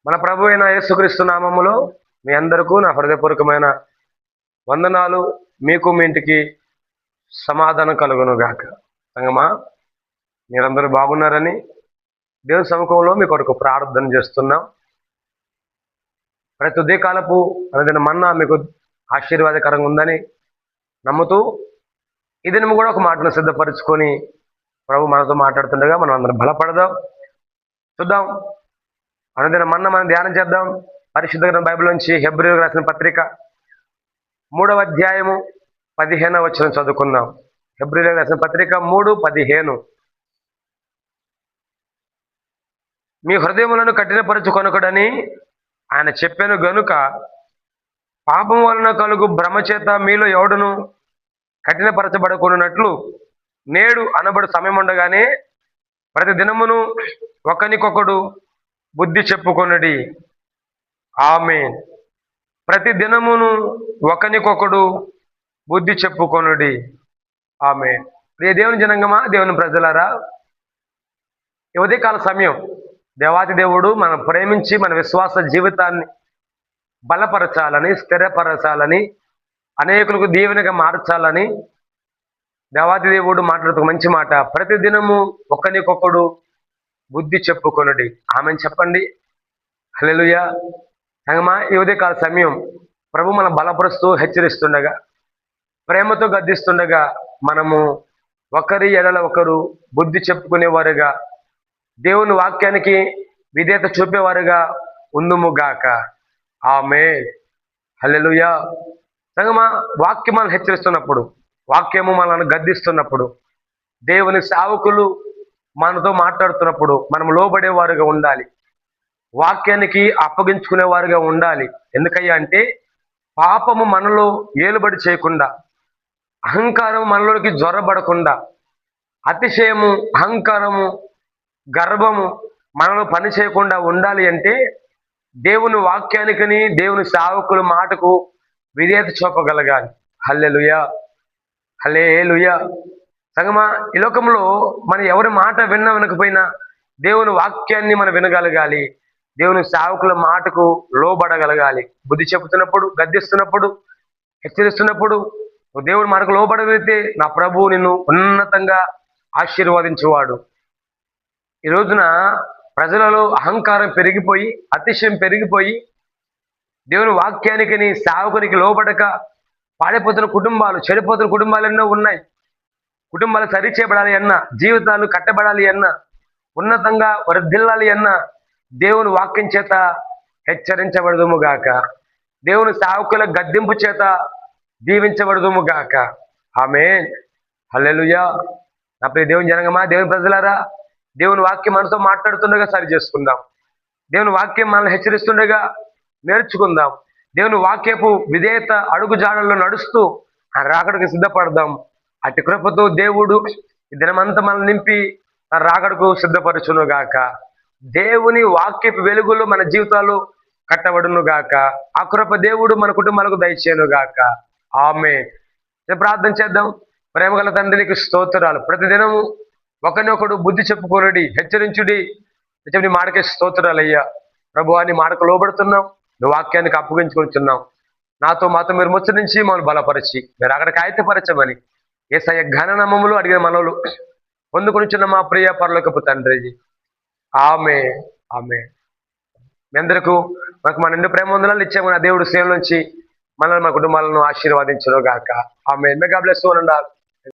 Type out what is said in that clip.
మన ప్రభు అయిన యేసుక్రీస్తు నామములో మీ అందరికీ నా హృదయపూర్వకమైన వందనాలు. మీకు మీ ఇంటికి సమాధానం కలుగును గాక. సంగమా, మీరందరూ బాగున్నారని దేవుని సముఖంలో మీ కొరకు ప్రార్థన చేస్తున్నాం. ప్రతి ఉదయకాలపు అనుదిన మన్నా మీకు ఆశీర్వాదకరంగా ఉందని నమ్ముతూ ఈ దినము కూడా ఒక మాటను సిద్ధపరచుకొని ప్రభు మనతో మాట్లాడుతుండగా మనం అందరం బలపడదాం. చూద్దాం, అనుదిన మన్నా మనం ధ్యానం చేద్దాం. పరిశుద్ధ గ్రంథ బైబిల్ నుంచి హెబ్రీయులకు రాసిన పత్రిక 3వ అధ్యాయము 15వ వచనం చదువుకుందాం. హెబ్రీయులకు రాసిన పత్రిక 3:15. మీ హృదయములను కఠినపరచుకొనకుడని ఆయన చెప్పాను గనుక పాపం వలన కలుగు భ్రమ చేత మీలో ఎవడును కఠినపరచబడుకున్నట్లు నేడు అనబడు సమయం ఉండగానే ప్రతి దినమును ఒకనికొకడు బుద్ధి చెప్పుకొనుడి. ఆమేన్. ప్రతి దినమును ఒకనికొకడు బుద్ధి చెప్పుకొనుడి. ఆమేన్. ప్రియ దేవుని జనంగమా, దేవుని ప్రజలారా, ఈ ఉదయకాల సమయం దేవాది దేవుడు మనం ప్రేమించి మన విశ్వాస జీవితాన్ని బలపరచాలని, స్థిరపరచాలని, అనేకులకు దీవెనగా మార్చాలని దేవాది దేవుడు మాట్లాడుతూ మంచి మాట. ప్రతి దినము ఒకరికొకడు బుద్ధి చెప్పుకొనుడి. ఆమెను చెప్పండి. హల్లెలూయా. సంగమా, ఈ ఉదయకాల సమయం ప్రభు మనం బలపరుస్తూ హెచ్చరిస్తుండగా, ప్రేమతో గద్దిస్తుండగా మనము ఒకరి ఎడల ఒకరు బుద్ధి చెప్పుకునేవారుగా, దేవుని వాక్యానికి విధేయత చూపేవారుగా ఉందుముగాక. ఆమేన్. హల్లెలూయా. సంగమా, వాక్యం మనం హెచ్చరిస్తున్నప్పుడు, వాక్యము మనల్ని గద్దిస్తున్నప్పుడు, దేవుని సేవకులు మనతో మాట్లాడుతున్నప్పుడు మనం లోబడేవారుగా ఉండాలి. వాక్యానికి అప్పగించుకునేవారుగా ఉండాలి. ఎందుకయ్యా అంటే పాపము మనలో ఏలుబడి చేయకుండా, అహంకారం మనలోకి జ్వరబడకుండా, అతిశయము, అహంకారము, గర్వము మనలో పని చేయకుండా ఉండాలి అంటే దేవుని వాక్యానికని, దేవుని సేవకుల మాటకు విధేయత చూపగలగాలి. హల్లెలూయా. హల్లెలూయా. సంగమా, ఈ లోకంలో మనం ఎవరి మాట వినకపోయినా దేవుని వాక్యాన్ని మనం వినగలగాలి. దేవుని సేవకుల మాటకు లోబడగలగాలి. బుద్ధి చెబుతున్నప్పుడు, గద్దిస్తున్నప్పుడు, హెచ్చరిస్తున్నప్పుడు దేవుని మాటకు లోబడగలిగితే నా ప్రభువు నిన్ను ఉన్నతంగా ఆశీర్వదించేవాడు. ఈ రోజున ప్రజలలో అహంకారం పెరిగిపోయి, అతిశయం పెరిగిపోయి, దేవుని వాక్యానికి సేవకునికి లోబడక పాడైపోతున్న కుటుంబాలు, చెడిపోతున్న కుటుంబాలు ఎన్నో ఉన్నాయి. కుటుంబాలు సరిచేయబడాలి అన్న, జీవితాలు కట్టబడాలి అన్న, ఉన్నతంగా వర్ధిల్లాలి అన్న దేవుని వాక్యం చేత హెచ్చరించబడదుముగాక. దేవుని సేవకుల గద్దింపు చేత దీవించబడదుముగాక. ఆమేన్. హల్లెలూయా. నా ప్రియ దేవుని జనంగమా, దేవుని ప్రజలారా, దేవుని వాక్యం మనతో మాట్లాడుతుండగా సరి చేసుకుందాం. దేవుని వాక్యం మనల్ని హెచ్చరిస్తుండగా నేర్చుకుందాం. దేవుని వాక్యపు విధేయత అడుగు జాడల్లో నడుస్తూ ఆ రాకడకు సిద్ధపడదాం. అటు కృపతో దేవుడు ఈ దినమంతా మనల్ని నింపి ఆ రాకడకు సిద్ధపరచును గాక. దేవుని వాక్యపు వెలుగులో మన జీవితాలు కట్టబడును గాక. ఆ కృప దేవుడు మన కుటుంబాలకు దయచేయను గాక. ఆమేన్. ప్రార్థన చేద్దాం. ప్రేమగల తండ్రికి స్తోత్రాలు. ప్రతిదినము ఒకరినొకడు బుద్ధి చెప్పుకొనుడి, హెచ్చరించుడి. నీ మాటకే స్తోత్రాలు అయ్యా. ప్రభువా, నీ మాటకు లోబడుతున్నాం, నీ వాక్యానికి అప్పగించుకుంటున్నాం. మాతో మీరు ముచ్చరించి మమ్మల్ని బలపరిచి మీరు అక్కడికి ఆయతపరచమని యేసయ్య ఘననామములో అడిగిన మనవులు పొందుకొనిచున్న మా ప్రియ పరలోకపు తండ్రి. ఆమేన్. ఆమేన్. మీ అందరికీ మాకు మన నిండు ప్రేమ వందనాలు ఇచ్చాము. నా దేవుడు సేవ నుంచి మనల్ని, మా కుటుంబాలను ఆశీర్వాదించును గాక. ఆమేన్. May God bless you all.